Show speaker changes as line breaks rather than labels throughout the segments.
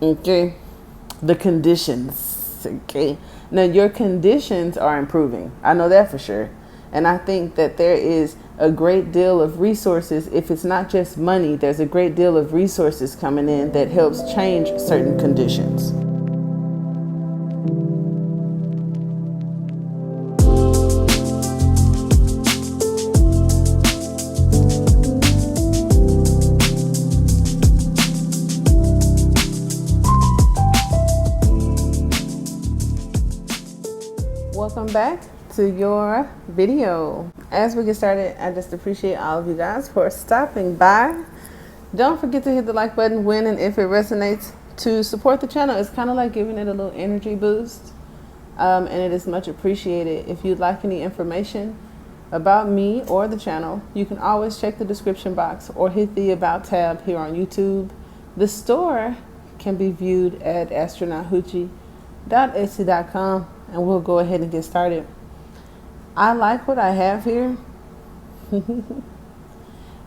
Okay. The conditions. Okay. Now your conditions are improving. I know that for sure. And I think that there is a great deal of resources. If it's not just money, there's a great deal of resources coming in that helps change certain conditions. Welcome back to your video. As we get started, I just appreciate all of you guys for stopping by. Don't forget to hit the like button when and if it resonates to support the channel. It's kind of like giving it a little energy boost, and it is much appreciated. If you'd like any information about me or the channel, you can always check the description box or hit the About tab here on YouTube. The store can be viewed at astronauthoochie.etsy.com, and we'll go ahead and get started. I like what I have here.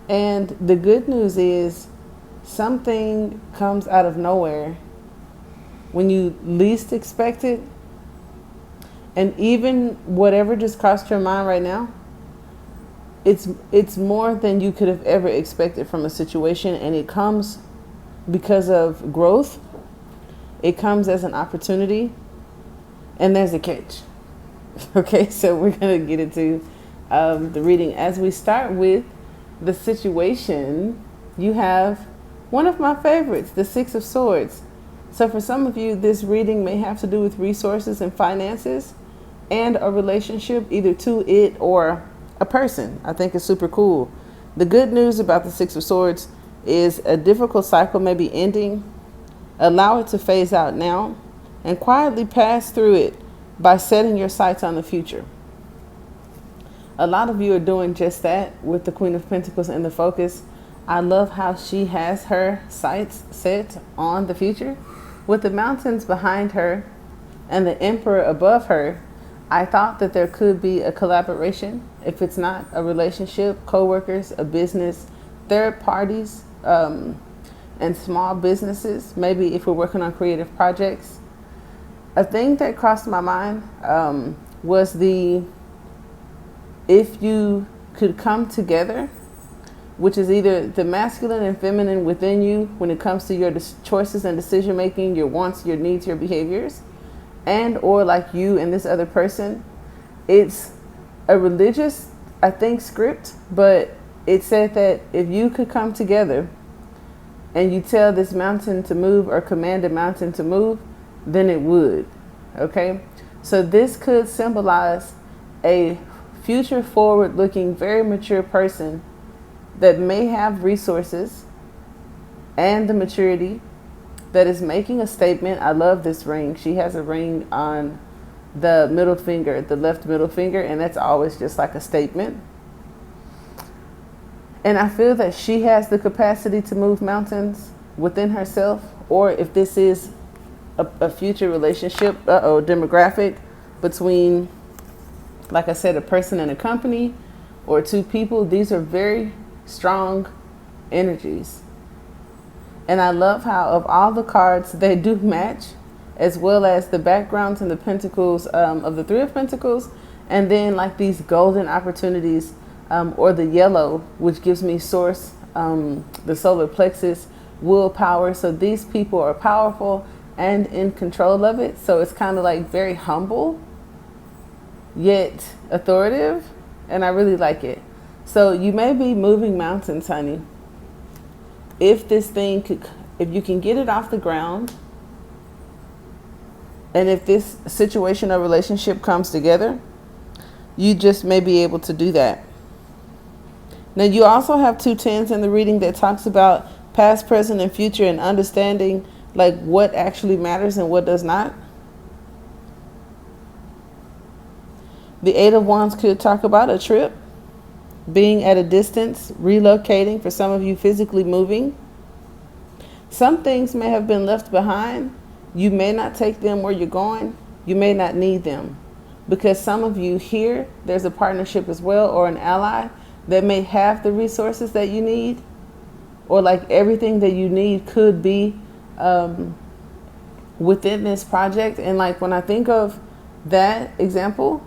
And the good news is something comes out of nowhere when you least expect it. And even whatever just crossed your mind right now, it's more than you could have ever expected from a situation, and it comes because of growth. It comes as an opportunity, and there's a catch. Okay, so we're going to get into the reading. As we start with the situation, you have one of my favorites, the Six of Swords. So for some of you, this reading may have to do with resources and finances and a relationship, either to it or a person. I think it's super cool. The good news about the Six of Swords is a difficult cycle may be ending. Allow it to phase out now and quietly pass through it by setting your sights on the future. A lot of you are doing just that with the Queen of Pentacles in the focus. I love how she has her sights set on the future with the mountains behind her and the Emperor above her. I thought that there could be a collaboration. If it's not a relationship, co-workers, a business, third parties, and small businesses, maybe if we're working on creative projects. A thing that crossed my mind was if you could come together, which is either the masculine and feminine within you when it comes to your choices and decision making, your wants, your needs, your behaviors, and or like you and this other person. It's a religious, I think, script, but it said that if you could come together and you tell this mountain to move or command a mountain to move, then it would. Okay, so this could symbolize a future forward looking, very mature person that may have resources and the maturity that is making a statement. I love this ring. She has a ring on the middle finger, the left middle finger, and that's always just like a statement. And I feel that she has the capacity to move mountains within herself, or if this is a future relationship, demographic between, like I said, a person and a company or two people. These are very strong energies. And I love how of all the cards, they do match, as well as the backgrounds and the pentacles of the Three of Pentacles. And then like these golden opportunities, or the yellow, which gives me source, the solar plexus, willpower. So these people are powerful and in control of it. So it's kind of like very humble, yet authoritative. And I really like it. So you may be moving mountains, honey. If this thing could, if you can get it off the ground, and if this situation or relationship comes together, you just may be able to do that. Now you also have 2 tens in the reading that talks about past, present, and future, and understanding like what actually matters and what does not. The 8 of Wands could talk about a trip, being at a distance, relocating, for some of you physically moving. Some things may have been left behind. You may not take them where you're going. You may not need them, because some of you here, there's a partnership as well, or an ally that may have the resources that you need, or like everything that you need could be within this project. And like when I think of that example,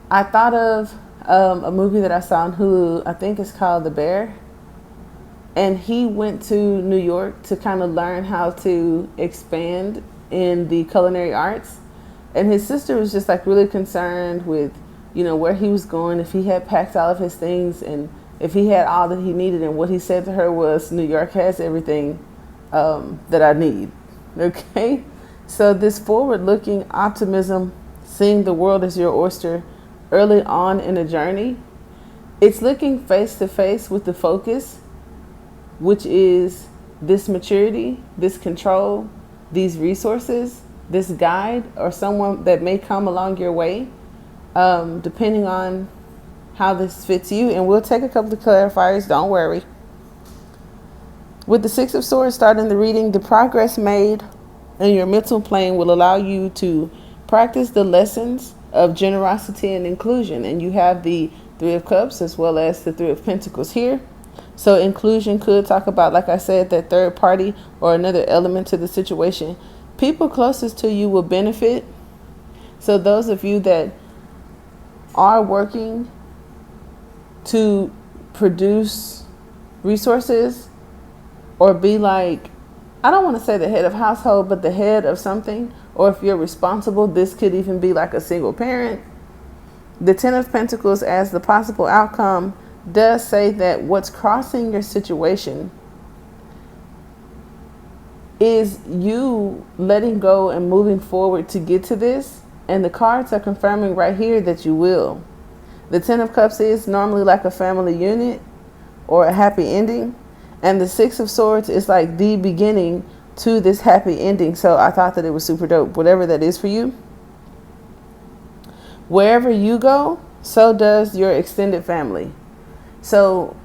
I thought of a movie that I saw on Hulu. I think it's called The Bear. And he went to New York to kind of learn how to expand in the culinary arts. And his sister was just like really concerned with, you know, where he was going, if he had packed all of his things and if he had all that he needed. And what he said to her was, New York has everything that I need. Okay. So this forward-looking optimism, seeing the world as your oyster early on in a journey, it's looking face to face with the focus, which is this maturity, this control, these resources, this guide, or someone that may come along your way, depending on how this fits you. And we'll take a couple of clarifiers, don't worry. With the Six of Swords starting the reading, the progress made in your mental plane will allow you to practice the lessons of generosity and inclusion. And you have the Three of Cups as well as the Three of Pentacles here. So inclusion could talk about, like I said, that third party or another element to the situation. People closest to you will benefit. So those of you that are working to produce resources or be like, I don't want to say the head of household, but the head of something, or if you're responsible, this could even be like a single parent. The Ten of Pentacles as the possible outcome does say that what's crossing your situation is you letting go and moving forward to get to this. And the cards are confirming right here that you will. The Ten of Cups is normally like a family unit or a happy ending. And the Six of Swords is like the beginning to this happy ending. So I thought that it was super dope, whatever that is for you. Wherever you go, so does your extended family. So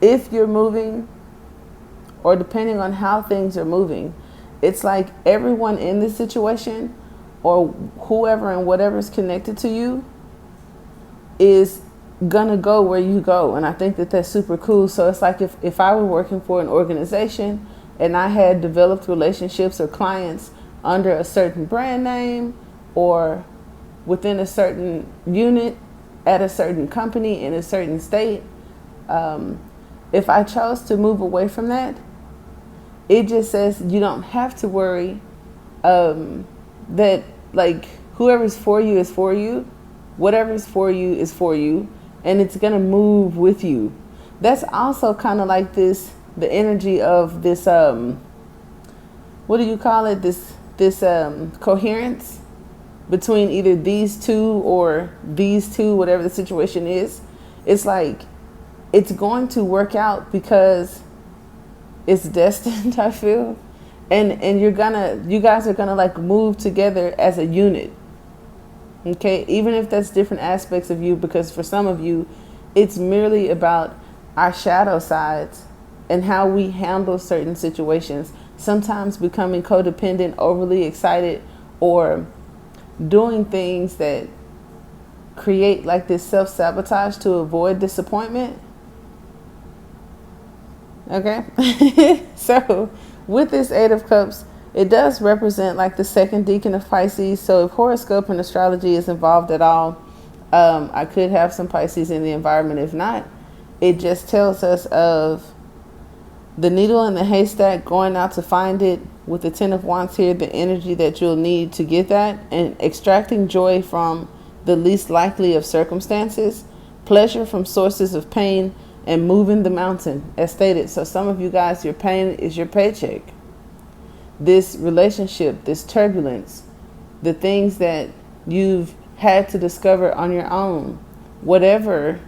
if you're moving, or depending on how things are moving, it's like everyone in this situation or whoever and whatever is connected to you is gonna go where you go. And I think that that's super cool. So it's like if I were working for an organization and I had developed relationships or clients under a certain brand name or within a certain unit at a certain company in a certain state, if I chose to move away from that, it just says you don't have to worry that like whoever's for you is for you, whatever's for you is for you, and it's gonna move with you. That's also kind of like this, the energy of this what do you call it, this coherence between either these two or these two, whatever the situation is. It's like it's going to work out because it's destined, I feel. And you guys are gonna like move together as a unit. Okay, even if that's different aspects of you, because for some of you, it's merely about our shadow sides and how we handle certain situations. Sometimes becoming codependent, overly excited, or doing things that create like this self-sabotage to avoid disappointment. Okay, so with this Eight of Cups, it does represent like the second decan of Pisces. So if horoscope and astrology is involved at all, I could have some Pisces in the environment. If not, it just tells us of the needle in the haystack, going out to find it. With the Ten of Wands here, the energy that you'll need to get that, and extracting joy from the least likely of circumstances, pleasure from sources of pain, and moving the mountain, as stated. So some of you guys, your pain is your paycheck. This relationship, this turbulence, the things that you've had to discover on your own, whatever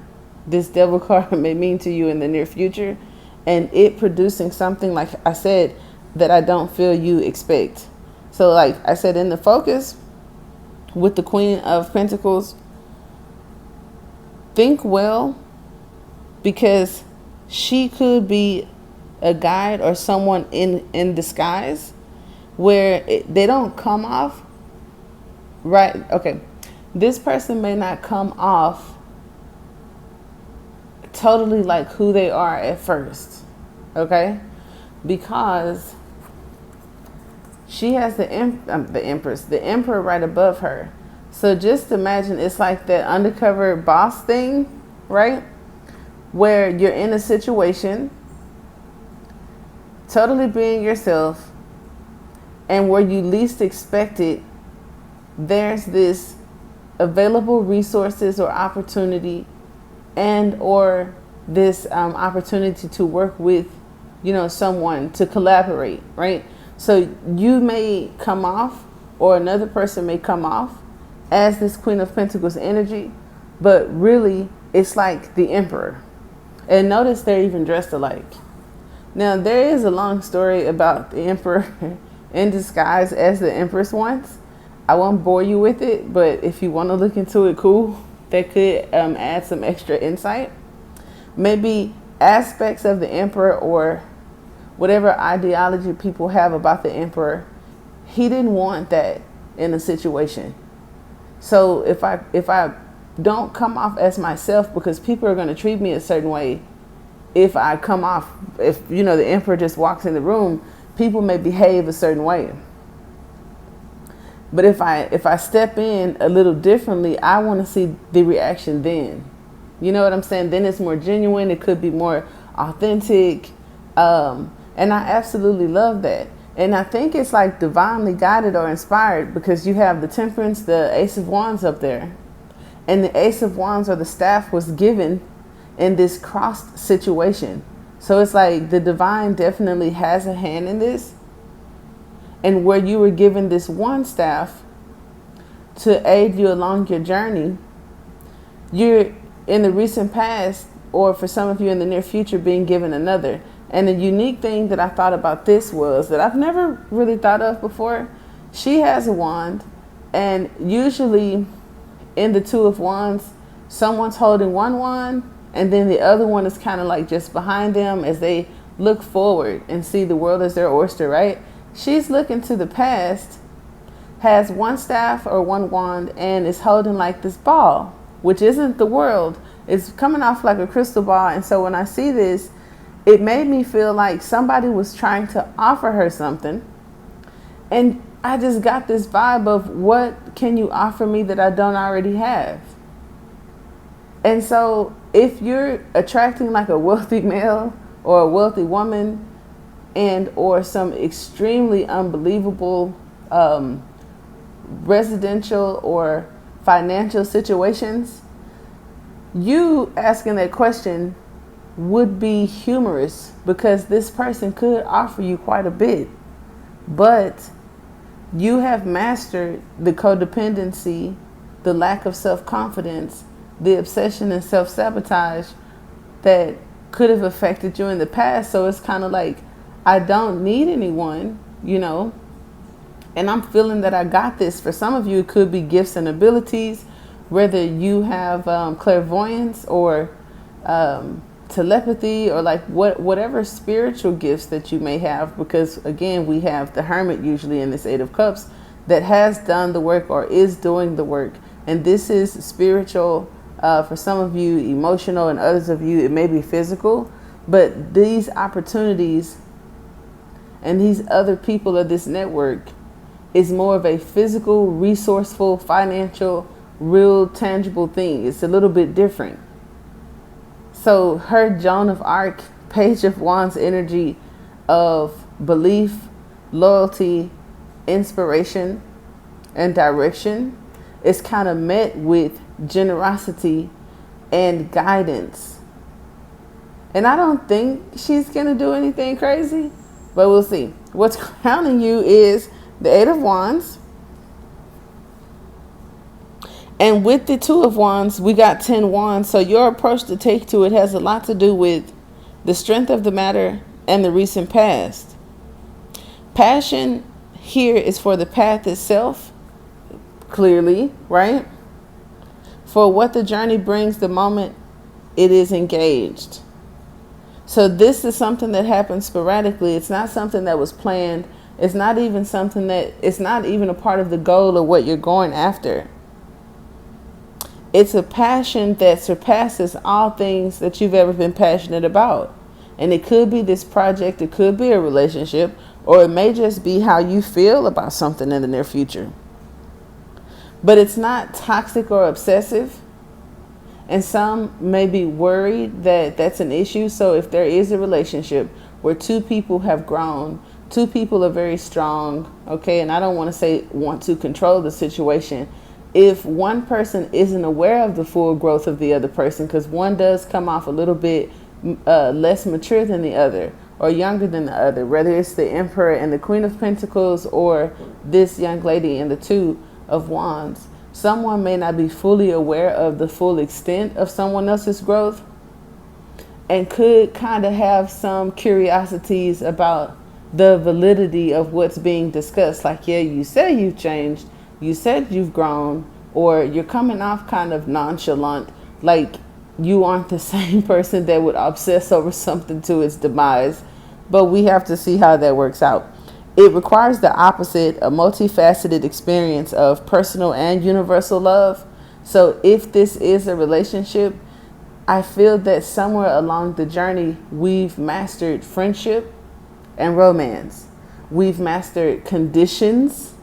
this devil card may mean to you in the near future, and it producing something, like I said, that I don't feel you expect. So like I said, in the focus with the Queen of Pentacles, think well, because she could be a guide or someone in disguise where they don't come off right. Okay, this person may not come off totally like who they are at first, okay, because she has the Empress, the Emperor right above her. So just imagine it's like that undercover boss thing, right? Where you're in a situation, totally being yourself, and where you least expect it, there's this available resources or opportunity, and or this opportunity to work with, someone, to collaborate, right? So you may come off, or another person may come off as this Queen of Pentacles energy, but really it's like the Emperor. And notice they're even dressed alike. Now, there is a long story about the Emperor in disguise as the Empress once. I won't bore you with it, but if you want to look into it, cool. That could add some extra insight. Maybe aspects of the Emperor, or whatever ideology people have about the Emperor, he didn't want that in a situation. So if I don't come off as myself, because people are going to treat me a certain way, if I come off, if the Emperor just walks in the room, people may behave a certain way. But if I step in a little differently, I want to see the reaction then. You know what I'm saying? Then it's more genuine. It could be more authentic. And I absolutely love that. And I think it's like divinely guided or inspired, because you have the Temperance, the Ace of Wands up there. And the Ace of Wands, or the staff, was given in this crossed situation. So it's like the divine definitely has a hand in this. And where you were given this one staff to aid you along your journey, you're in the recent past, or for some of you in the near future, being given another. And the unique thing that I thought about this was that I've never really thought of before. She has a wand, and usually in the Two of Wands, someone's holding one wand, and then the other one is kind of like just behind them as they look forward and see the world as their oyster, right? She's looking to the past, has one staff or one wand, and is holding like this ball, which isn't the world. It's coming off like a crystal ball. And so when I see this, it made me feel like somebody was trying to offer her something. And I just got this vibe of, what can you offer me that I don't already have? And so if you're attracting like a wealthy male or a wealthy woman, and or some extremely unbelievable residential or financial situations, you asking that question would be humorous, because this person could offer you quite a bit, but you have mastered the codependency, the lack of self-confidence, the obsession and self-sabotage that could have affected you in the past. So it's kind of like, I don't need anyone, and I'm feeling that I got this. For some of you, it could be gifts and abilities, whether you have clairvoyance or telepathy, or like whatever spiritual gifts that you may have, because again, we have the Hermit usually in this Eight of Cups that has done the work or is doing the work. And this is spiritual, for some of you emotional, and others of you it may be physical. But these opportunities and these other people of this network is more of a physical, resourceful, financial, real, tangible thing. It's a little bit different. So her Joan of Arc, Page of Wands energy of belief, loyalty, inspiration, and direction is kind of met with generosity and guidance. And I don't think she's going to do anything crazy, but we'll see. What's crowning you is the Eight of Wands. And with the Two of Wands, we got 10 wands. So your approach to take to it has a lot to do with the strength of the matter and the recent past. Passion here is for the path itself, clearly, right? For what the journey brings the moment it is engaged. So this is something that happens sporadically. It's not something that was planned. It's not even something that, it's not even a part of the goal of what you're going after. It's a passion that surpasses all things that you've ever been passionate about. And it could be this project, it could be a relationship, or it may just be how you feel about something in the near future. But it's not toxic or obsessive. And some may be worried that that's an issue. So if there is a relationship where two people have grown, two people are very strong, okay, and I don't want to say want to control the situation. If one person isn't aware of the full growth of the other person, because one does come off a little bit less mature than the other or younger than the other, whether it's the Emperor and the Queen of Pentacles or this young lady and the Two of Wands, someone may not be fully aware of the full extent of someone else's growth and could kind of have some curiosities about the validity of what's being discussed. Like, yeah, you said you've changed, you said you've grown, or you're coming off kind of nonchalant, like you aren't the same person that would obsess over something to its demise. But we have to see how that works out. It requires the opposite, a multifaceted experience of personal and universal love. So if this is a relationship, I feel that somewhere along the journey, we've mastered friendship and romance. We've mastered conditions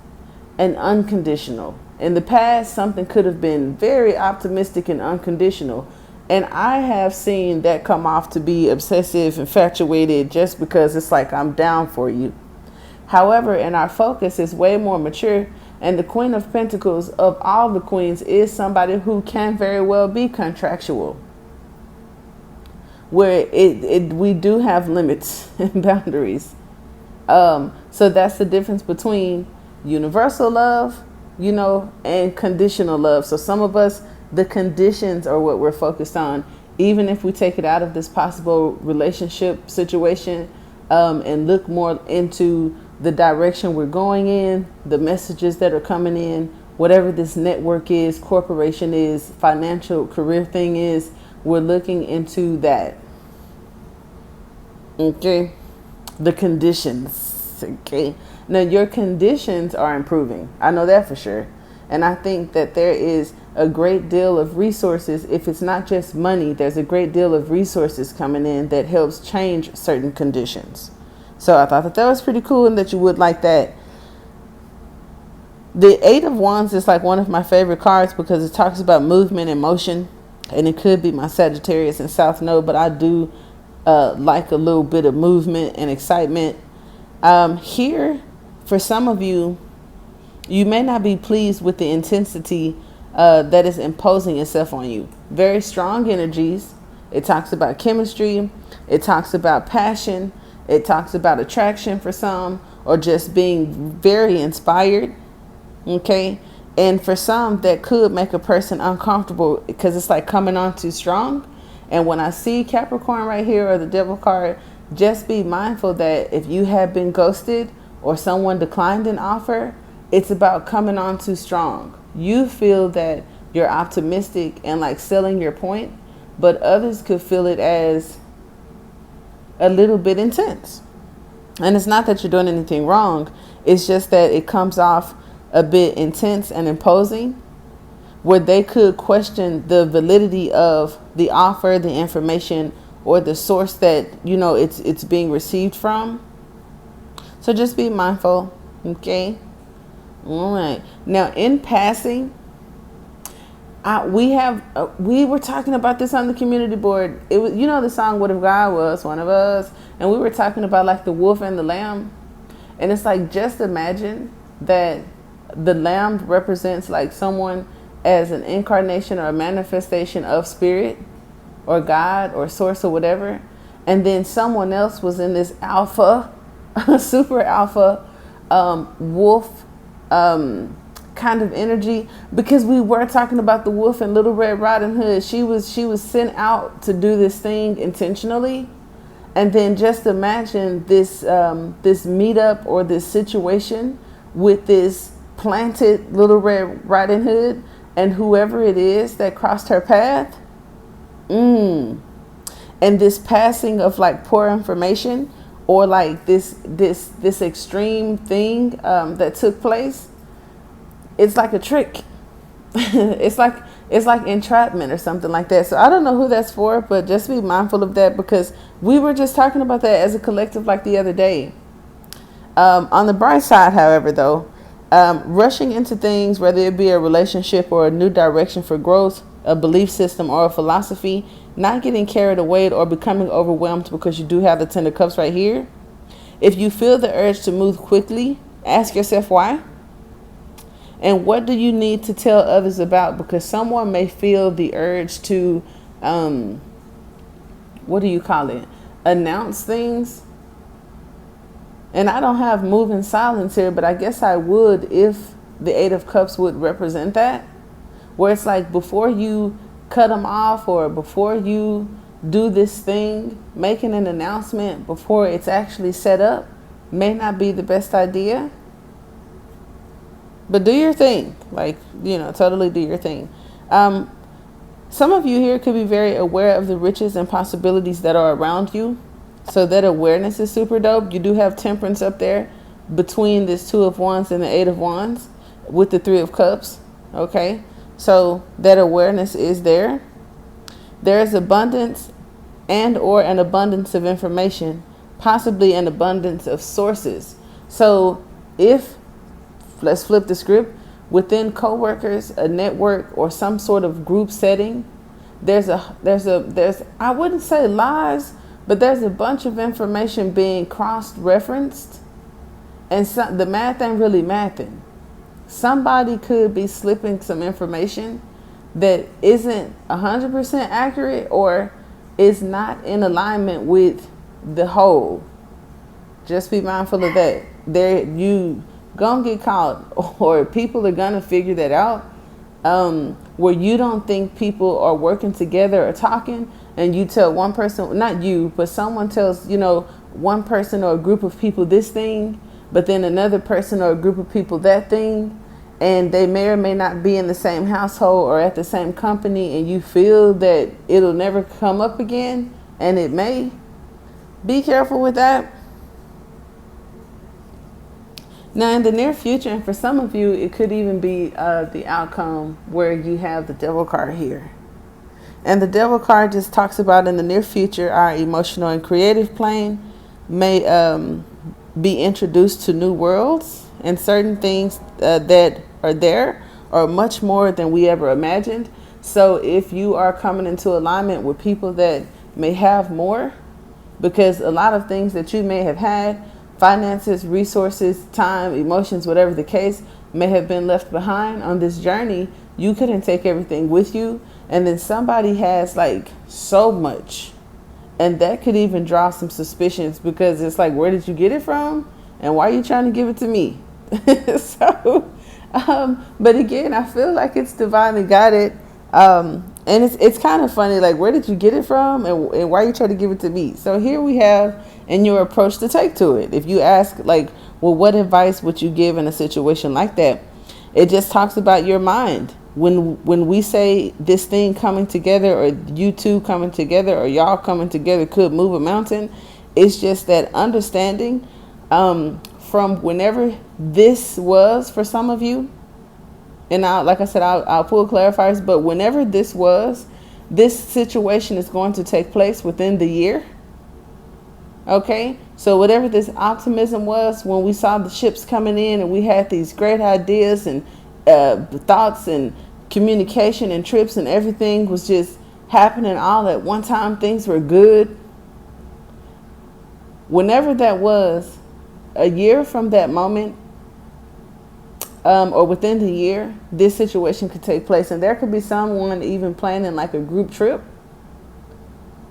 and unconditional. In the past, something could have been very optimistic and unconditional. And I have seen that come off to be obsessive, infatuated, just because it's like, I'm down for you. However, in our focus is way more mature, and the Queen of Pentacles of all the queens is somebody who can very well be contractual, where we do have limits and boundaries. So that's the difference between universal love, and conditional love. So some of us, the conditions are what we're focused on, even if we take it out of this possible relationship situation and look more into the direction we're going in, the messages that are coming in, whatever this network is, corporation is, financial career thing is, we're looking into that. Okay. The conditions. Okay. Now your conditions are improving. I know that for sure. And I think that there is a great deal of resources. If it's not just money, there's a great deal of resources coming in that helps change certain conditions. So I thought that was pretty cool and that you would like that. The Eight of Wands is like one of my favorite cards because it talks about movement and motion. And it could be my Sagittarius and South Node, but I do like a little bit of movement and excitement. Here, for some of you, you may not be pleased with the intensity that is imposing itself on you. Very strong energies. It talks about chemistry. It talks about passion. It talks about attraction for some, or just being very inspired. Okay. And for some, that could make a person uncomfortable because it's like coming on too strong. And when I see Capricorn right here, or the Devil card, just be mindful that if you have been ghosted or someone declined an offer, it's about coming on too strong. You feel that you're optimistic and like selling your point, but others could feel it as a little bit intense. And it's not that you're doing anything wrong. It's just that it comes off a bit intense and imposing, where they could question the validity of the offer, the information, or the source that, it's being received from. So just be mindful. Okay. All right. Now, in passing, we were talking about this on the community board. It was, the song "What If God Was One of Us," and we were talking about like the wolf and the lamb, and it's like, just imagine that the lamb represents like someone as an incarnation or a manifestation of spirit or God or source or whatever, and then someone else was in this alpha, super alpha wolf kind of energy, because we were talking about the wolf and Little Red Riding Hood. She was sent out to do this thing intentionally, and then just imagine this this meetup or this situation with this planted Little Red Riding Hood and whoever it is that crossed her path, and this passing of like poor information, or like this extreme thing that took place. It's like a trick. it's like entrapment or something like that. So I don't know who that's for, but just be mindful of that, because we were just talking about that as a collective like the other day. On the bright side, however, though, rushing into things, whether it be a relationship or a new direction for growth, a belief system or a philosophy, not getting carried away or becoming overwhelmed, because you do have the Ten of Cups right here. If you feel the urge to move quickly, ask yourself why. And what do you need to tell others about? Because someone may feel the urge to, what do you call it? Announce things. And I don't have move in silence here, but I guess I would if the Eight of Cups would represent that. Where it's like, before you cut them off or before you do this thing, making an announcement before it's actually set up may not be the best idea. But do your thing, like, totally do your thing. Some of you here could be very aware of the riches and possibilities that are around you. So that awareness is super dope. You do have Temperance up there between this Two of Wands and the Eight of Wands with the Three of Cups. Okay, so that awareness is there. There is abundance and or an abundance of information, possibly an abundance of sources. So if, let's flip the script, within coworkers, a network, or some sort of group setting, there's I wouldn't say lies, but there's a bunch of information being cross-referenced, and the math ain't really mathing. Somebody could be slipping some information that isn't 100% accurate or is not in alignment with the whole. Just be mindful of that. You gonna get caught, or people are gonna figure that out, where you don't think people are working together or talking, and you tell one person, not you, but someone tells one person or a group of people this thing, but then another person or a group of people that thing, and they may or may not be in the same household or at the same company, and you feel that it'll never come up again, and it may. Be careful with that. Now, in the near future, and for some of you, it could even be the outcome where you have the Devil card here. And the Devil card just talks about, in the near future, our emotional and creative plane may be introduced to new worlds, and certain things that are there are much more than we ever imagined. So if you are coming into alignment with people that may have more, because a lot of things that you may have had, finances, resources, time, emotions, whatever the case, may have been left behind on this journey. You couldn't take everything with you. And then somebody has like so much. And that could even draw some suspicions, because it's like, where did you get it from? And why are you trying to give it to me? So, but again, I feel like it's divinely guided. And it's kind of funny, like, where did you get it from? And why are you trying to give it to me? So here we have in your approach to take to it. If you ask, like, well, what advice would you give in a situation like that? It just talks about your mind. When we say this thing coming together, or you two coming together, or y'all coming together could move a mountain, it's just that understanding from whenever this was for some of you. And like I said, I'll pull clarifiers, but whenever this was, this situation is going to take place within the year. Okay, so whatever this optimism was when we saw the ships coming in and we had these great ideas and thoughts and communication and trips and everything was just happening all at one time, things were good. Whenever that was, a year from that moment, or within the year, this situation could take place. And there could be someone even planning like a group trip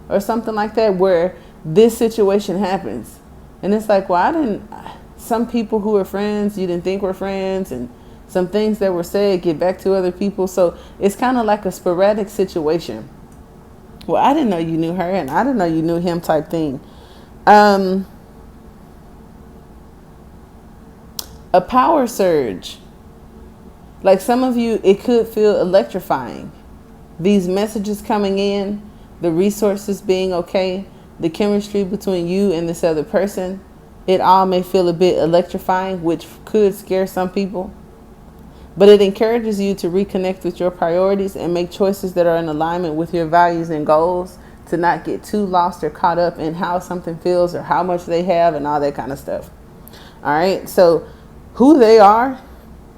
or something like that, where this situation happens. And it's like, well, some people who are friends you didn't think were friends, and some things that were said get back to other people. So it's kind of like a sporadic situation. Well, I didn't know you knew her, and I didn't know you knew him type thing. A power surge. Like some of you, it could feel electrifying. These messages coming in, the resources being okay, the chemistry between you and this other person, it all may feel a bit electrifying, which could scare some people. but it encourages you to reconnect with your priorities and make choices that are in alignment with your values and goals, to not get too lost or caught up in how something feels or how much they have and all that kind of stuff. All right, so who they are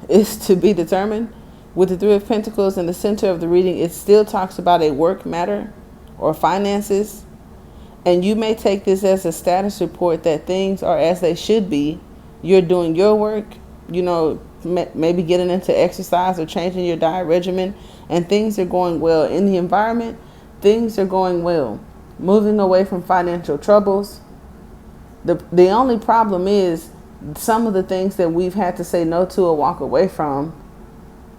is to be determined. With the Three of Pentacles in the center of the reading, it still talks about a work matter or finances. And you may take this as a status report that things are as they should be. You're doing your work, maybe getting into exercise or changing your diet regimen, and things are going well. In the environment, things are going well. Moving away from financial troubles. The only problem is some of the things that we've had to say no to or walk away from,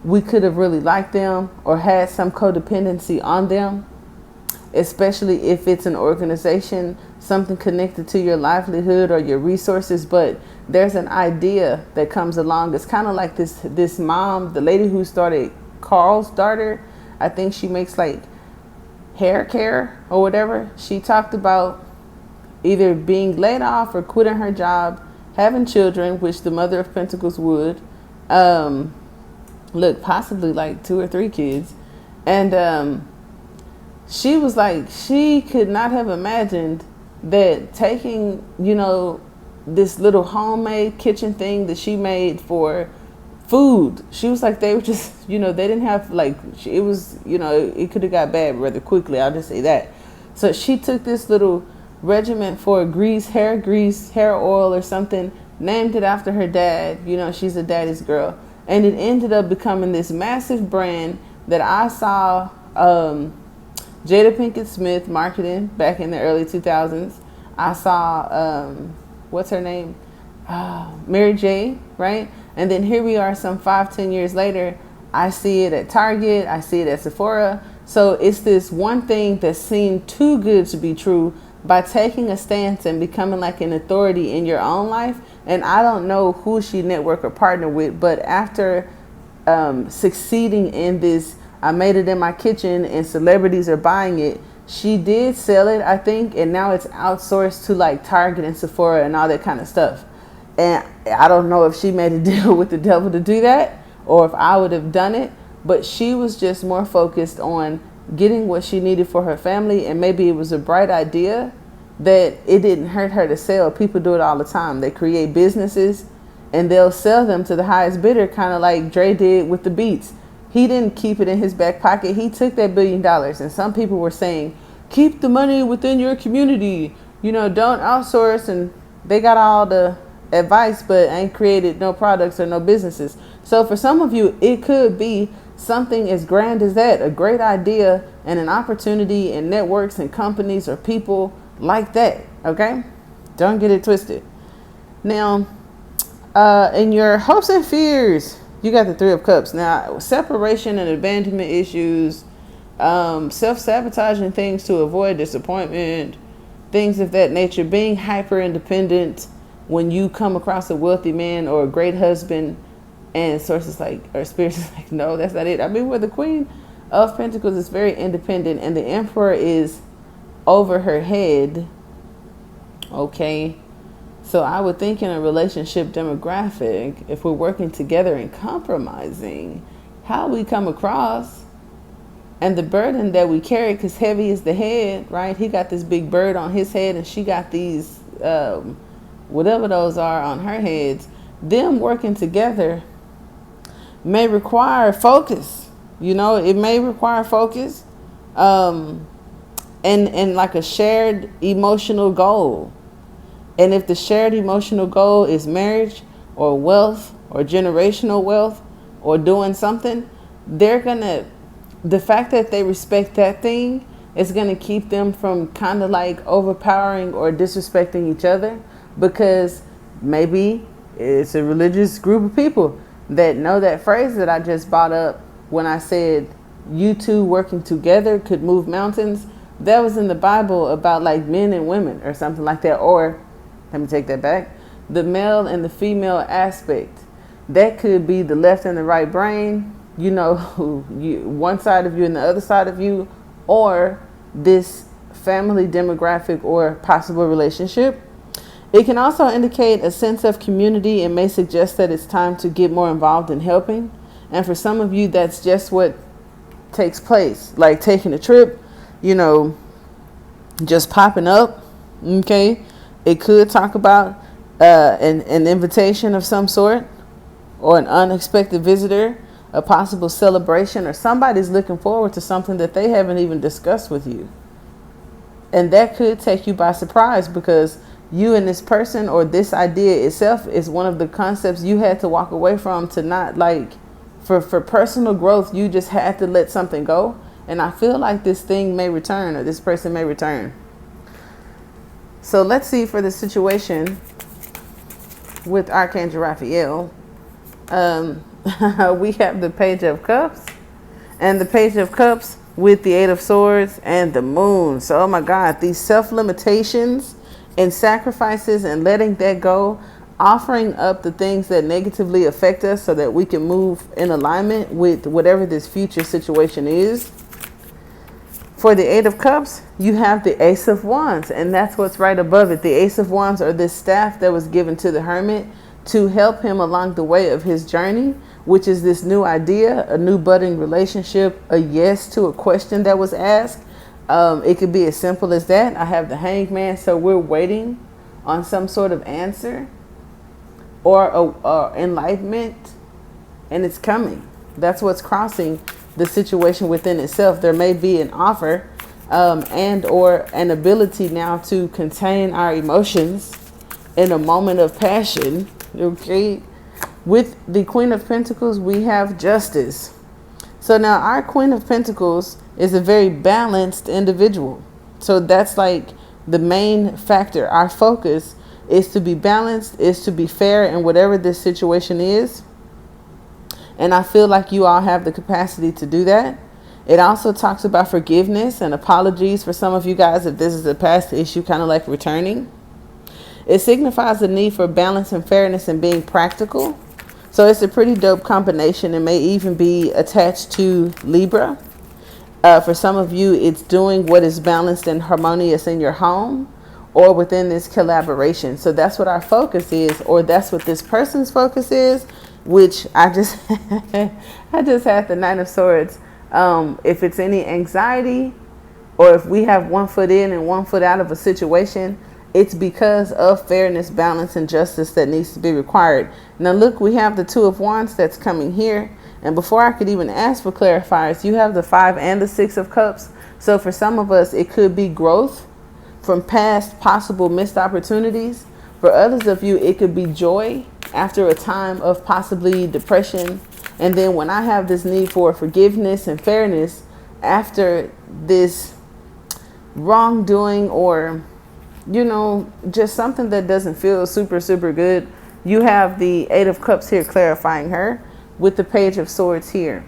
we could have really liked them or had some codependency on them, especially if it's an organization, something connected to your livelihood or your resources. But there's an idea that comes along. It's kind of like this mom, the lady who started Carl's daughter. I think she makes like hair care or whatever. She talked about either being laid off or quitting her job, having children, which the Mother of Pentacles would. Look, possibly like 2 or 3 kids. And she was like, she could not have imagined that taking, this little homemade kitchen thing that she made for food. She was like, they were just, they didn't have it was, it could have got bad rather quickly. I'll just say that. So she took this little regiment for hair oil or something, named it after her dad. She's a daddy's girl. And it ended up becoming this massive brand that I saw Jada Pinkett Smith marketing back in the early 2000s. I saw, what's her name? Mary J, right? And then here we are some 5-10 years later. I see it at Target. I see it at Sephora. So it's this one thing that seemed too good to be true. By taking a stance and becoming like an authority in your own life. And I don't know who she networked or partnered with, but after succeeding in this, I made it in my kitchen and celebrities are buying it. She did sell it, I think, and now it's outsourced to like Target and Sephora and all that kind of stuff. And I don't know if she made a deal with the devil to do that or if I would have done it, but she was just more focused on getting what she needed for her family. And maybe it was a bright idea that it didn't hurt her to sell. People do it all the time. They create businesses and they'll sell them to the highest bidder, kind of like Dre did with the Beats. He didn't keep it in his back pocket. He took that $1 billion. And some people were saying, keep the money within your community, don't outsource. And they got all the advice, but ain't created no products or no businesses. So for some of you, it could be something as grand as that, a great idea and an opportunity and networks and companies or people like that. Okay, don't get it twisted. Now, in your hopes and fears, you got the 3 of Cups. Now, separation and abandonment issues, self-sabotaging things to avoid disappointment, things of that nature, being hyper independent when you come across a wealthy man or a great husband. And sources or spirits is like, no, that's not it. I mean, where the Queen of Pentacles is very independent and the Emperor is over her head. Okay. So I would think in a relationship demographic, if we're working together and compromising how we come across and the burden that we carry, because heavy is the head, right? He got this big bird on his head and she got these, whatever those are on her heads. Them working together may require focus. It may require focus and like a shared emotional goal. And if the shared emotional goal is marriage or wealth or generational wealth or doing something, the fact that they respect that thing is going to keep them from kind of like overpowering or disrespecting each other, because maybe it's a religious group of people that know that phrase that I just brought up when I said you two working together could move mountains. That was in the Bible about like men and women or something like that. Or let me take that back. The male and the female aspect. That could be the left and the right brain, one side of you and the other side of you, or this family demographic or possible relationship. It can also indicate a sense of community and may suggest that it's time to get more involved in helping And for some of you, that's just what takes place. Like taking a trip, you know, just popping up. Okay. It could talk about an invitation of some sort, or an unexpected visitor, a possible celebration, or somebody's looking forward to something that they haven't even discussed with you. And that could take you by surprise, because you and this person or this idea itself is one of the concepts you had to walk away from, to not like, for personal growth, you just had to let something go. And I feel like this thing may return, or this person may return. So let's see for the situation with Archangel Raphael. We have the Page of Cups, and the Page of Cups with the Eight of Swords and the Moon. So, oh my God, these self-limitations and sacrifices and letting that go, offering up the things that negatively affect us so that we can move in alignment with whatever this future situation is. For the Eight of Cups, you have the Ace of Wands, and that's what's right above it. The Ace of Wands, or this staff that was given to the Hermit to help him along the way of his journey, which is this new idea, a new budding relationship, a yes to a question that was asked. It could be as simple as that. I have the Hangman, so we're waiting on some sort of answer or enlightenment, and it's coming. That's what's crossing the situation within itself. There may be an offer and or an ability now to contain our emotions in a moment of passion. Okay. With the Queen of Pentacles, we have Justice. So now our Queen of Pentacles is a very balanced individual. So that's like the main factor. Our focus is to be balanced, is to be fair in whatever this situation is. And I feel like you all have the capacity to do that. It also talks about forgiveness and apologies for some of you guys if this is a past issue, kind of like returning. It signifies the need for balance and fairness and being practical. So it's a pretty dope combination. It may even be attached to Libra. For some of you, it's doing what is balanced and harmonious in your home or within this collaboration. So that's what our focus is, or that's what this person's focus is, which I just had the Nine of Swords. If it's any anxiety, or if we have one foot in and one foot out of a situation, it's because of fairness, balance, and justice that needs to be required. Now look, we have the Two of Wands that's coming here. And before I could even ask for clarifiers, you have the Five and the Six of Cups. So for some of us, it could be growth from past possible missed opportunities. For others of you, it could be joy after a time of possibly depression. And then when I have this need for forgiveness and fairness after this wrongdoing, or you know, just something that doesn't feel super, super good, you have the Eight of Cups here clarifying her with the Page of Swords here.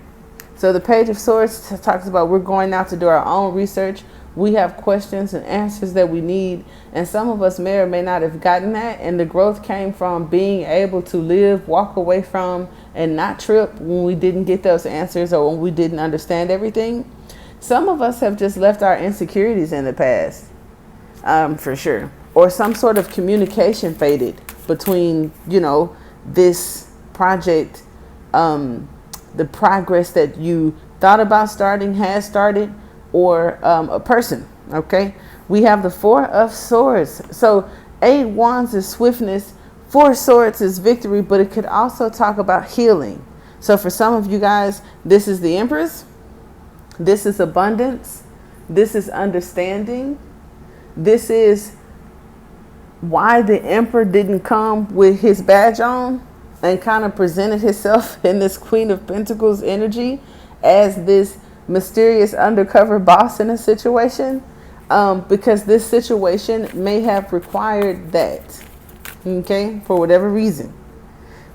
So the Page of Swords talks about we're going out to do our own research. We have questions and answers that we need. And some of us may or may not have gotten that. And the growth came from being able to live, walk away from, and not trip when we didn't get those answers or when we didn't understand everything. Some of us have just left our insecurities in the past. For sure. Or some sort of communication faded between, you know, this project, the progress that you thought about starting has started, or a person. Okay. We have the Four of Swords. So 8 Wands is swiftness. 4 Swords is victory, but it could also talk about healing. So for some of you guys, this is the Empress. This is abundance. This is understanding. This is why the Emperor didn't come with his badge on and kind of presented himself in this Queen of Pentacles energy as this mysterious undercover boss in a situation, because this situation may have required that, okay, for whatever reason.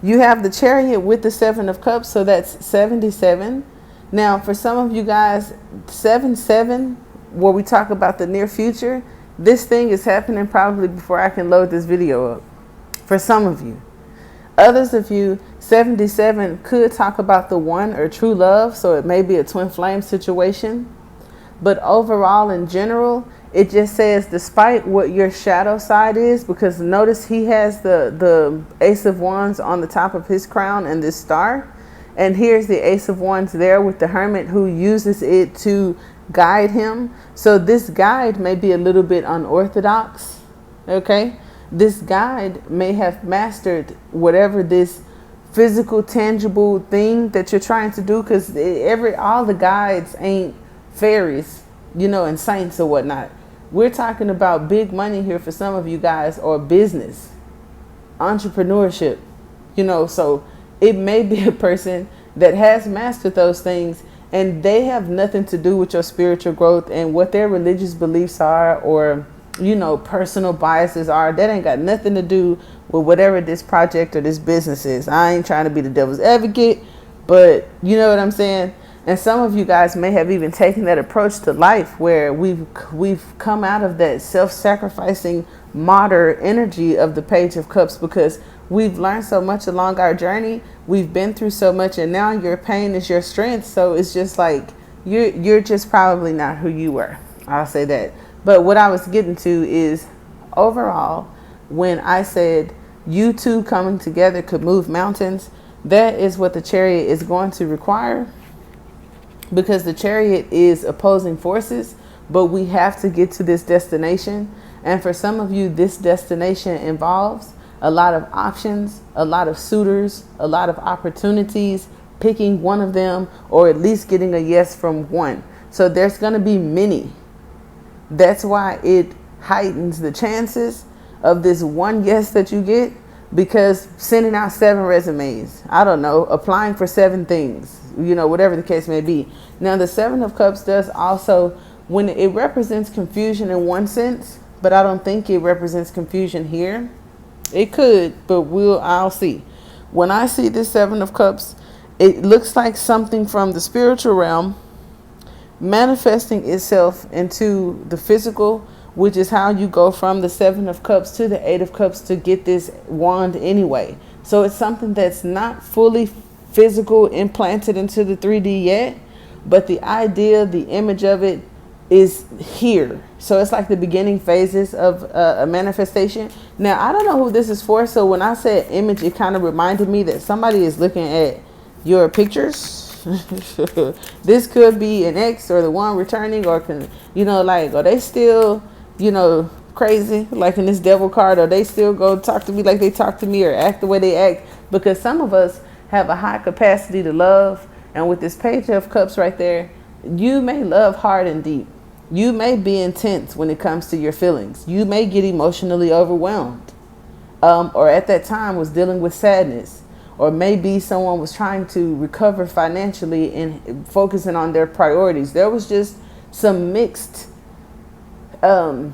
You have the Chariot with the 7 of Cups, so that's 77. Now, for some of you guys, 7-7, where we talk about the near future, this thing is happening probably before I can load this video up. For some of you. Others of you, 77 could talk about the one or true love. So it may be a twin flame situation. But overall, in general, it just says, despite what your shadow side is, because notice he has the Ace of Wands on the top of his crown and this star. And here's the Ace of Wands there with the Hermit, who uses it to guide him. So this guide may be a little bit unorthodox. Okay. This guide may have mastered whatever this physical, tangible thing that you're trying to do, because all the guides ain't fairies, and saints or whatnot. We're talking about big money here for some of you guys, or business, entrepreneurship, so it may be a person that has mastered those things, and they have nothing to do with your spiritual growth and what their religious beliefs are, or personal biases are. That ain't got nothing to do with whatever this project or this business is. I ain't trying to be the devil's advocate, but you know what I'm saying? And some of you guys may have even taken that approach to life, where we've come out of that self-sacrificing martyr energy of the Page of Cups, because we've learned so much along our journey. We've been through so much, and now your pain is your strength. So it's just like you're just probably not who you were. I'll say that. But what I was getting to is, overall, when I said you two coming together could move mountains, that is what the Chariot is going to require, because the Chariot is opposing forces, but we have to get to this destination. And for some of you, this destination involves a lot of options, a lot of suitors, a lot of opportunities, picking one of them, or at least getting a yes from one. So there's going to be many. That's why it heightens the chances of this one yes that you get, because sending out 7 resumes, I don't know, applying for 7 things, whatever the case may be. Now, the 7 of Cups does also, when it represents confusion in one sense, but I don't think it represents confusion here. It could, but I'll see. When I see this 7 of Cups, it looks like something from the spiritual realm manifesting itself into the physical, which is how you go from the 7 of Cups to the 8 of Cups to get this wand anyway. So it's something that's not fully physical, implanted into the 3D yet, but the idea, the image of it is here. So it's like the beginning phases of a manifestation. Now, I don't know who this is for. So when I said image, it kind of reminded me that somebody is looking at your pictures. This could be an ex, or the one returning, or are they still, crazy, like in this devil card, or they still go talk to me like they talk to me, or act the way they act, because some of us have a high capacity to love. And with this Page of Cups right there, you may love hard and deep. You may be intense when it comes to your feelings. You may get emotionally overwhelmed, or at that time was dealing with sadness. Or maybe someone was trying to recover financially and focusing on their priorities. There was just some mixed, I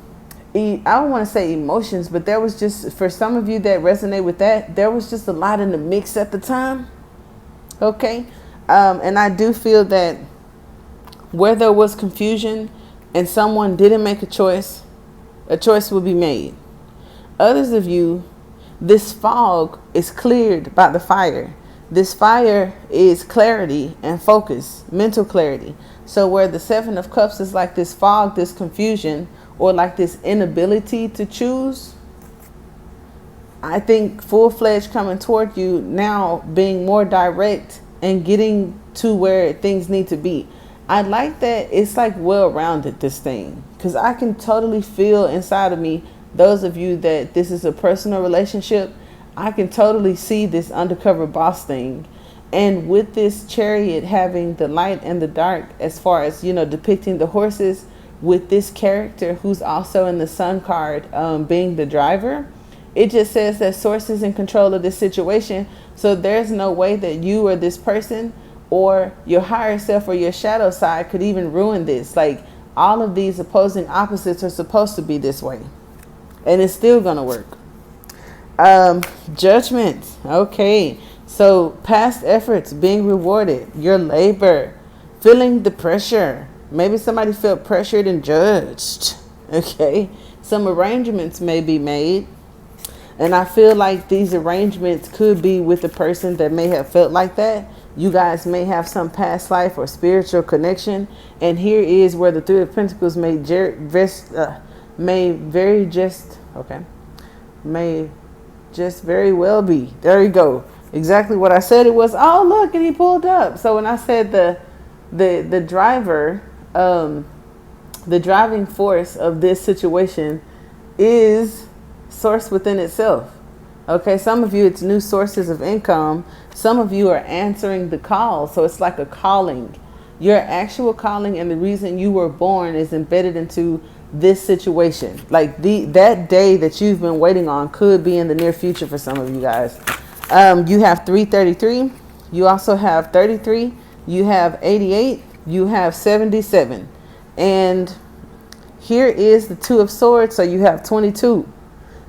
don't want to say emotions, but there was just, for some of you that resonate with that, there was just a lot in the mix at the time. Okay. And I do feel that where there was confusion and someone didn't make a choice will be made. Others of you, this fog is cleared by the fire. This fire is clarity and focus, mental clarity. So where the 7 of Cups is like this fog, this confusion, or like this inability to choose, I think full-fledged coming toward you now, being more direct and getting to where things need to be. I like that it's like well-rounded, this thing, because I can totally feel inside of me, those of you that this is a personal relationship, I can totally see this undercover boss thing. And with this Chariot having the light and the dark, as far as, depicting the horses, with this character who's also in the Sun card being the driver, it just says that Source is in control of this situation. So there's no way that you or this person or your higher self or your shadow side could even ruin this. Like, all of these opposing opposites are supposed to be this way. And it's still going to work. Judgment. Okay. So past efforts being rewarded. Your labor. Feeling the pressure. Maybe somebody felt pressured and judged. Okay. Some arrangements may be made. And I feel like these arrangements could be with the person that may have felt like that. You guys may have some past life or spiritual connection. And here is where the 3 of Pentacles may just very well be. There you go. exactly what I said it was. Oh, look, and he pulled up. So when I said the driver, the driving force of this situation is source within itself. Okay, some of you, it's new sources of income. Some of you are answering the call. So it's like a calling. Your actual calling and the reason you were born is embedded into this situation. Like that day that you've been waiting on could be in the near future for some of you guys. You have 333. You also have 33. You have 88. You have 77. And here is the Two of Swords. So you have 22.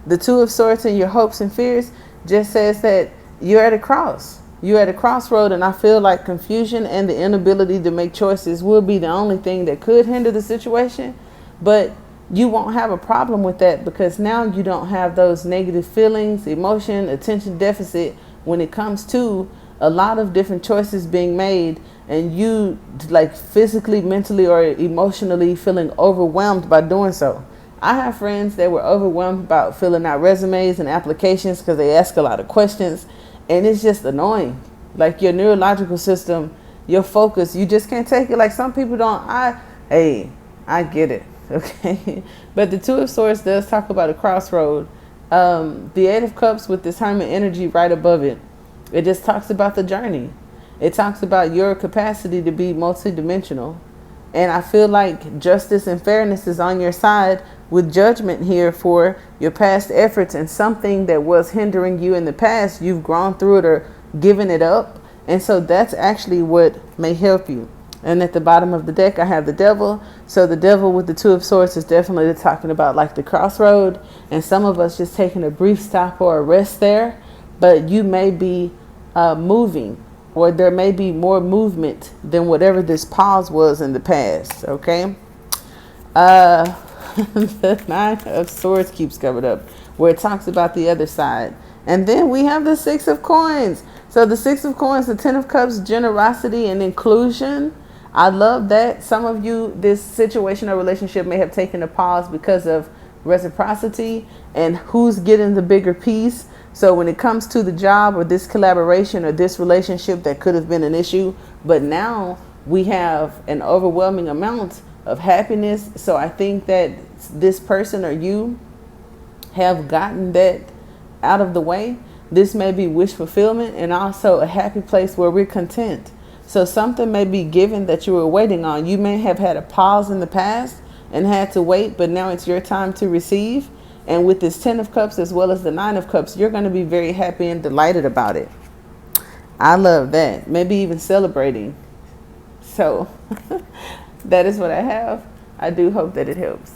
The Two of Swords in your hopes and fears just says that you're at a cross. You're at a crossroad, and I feel like confusion and the inability to make choices will be the only thing that could hinder the situation. But you won't have a problem with that because now you don't have those negative feelings, emotion, attention deficit when it comes to a lot of different choices being made and you like physically, mentally, or emotionally feeling overwhelmed by doing so. I have friends that were overwhelmed about filling out resumes and applications because they ask a lot of questions, and it's just annoying. Like your neurological system, your focus, you just can't take it. Like some people don't. I get it, okay? But the Two of Swords does talk about a crossroad. The Eight of Cups with this Hermit energy right above it. It just talks about the journey. It talks about your capacity to be multidimensional. And I feel like justice and fairness is on your side with judgment here for your past efforts and something that was hindering you in the past. You've grown through it or given it up. And so that's actually what may help you. And at the bottom of the deck, I have the Devil. So the Devil with the Two of Swords is definitely talking about like the crossroad. And some of us just taking a brief stop or a rest there. But you may be moving. Or there may be more movement than whatever this pause was in the past, okay? The Nine of Swords keeps coming up, where it talks about the other side. And then we have the Six of Coins. So the Six of Coins, the Ten of Cups, generosity and inclusion. I love that. Some of you, this situation or relationship may have taken a pause because of reciprocity and who's getting the bigger piece. So when it comes to the job or this collaboration or this relationship that could have been an issue, but now we have an overwhelming amount of happiness. So I think that this person or you have gotten that out of the way. This may be wish fulfillment and also a happy place where we're content. So something may be given that you were waiting on. You may have had a pause in the past and had to wait, but now it's your time to receive. And with this Ten of Cups as well as the Nine of Cups, you're going to be very happy and delighted about it. I love that. Maybe even celebrating. So that is what I have. I do hope that it helps.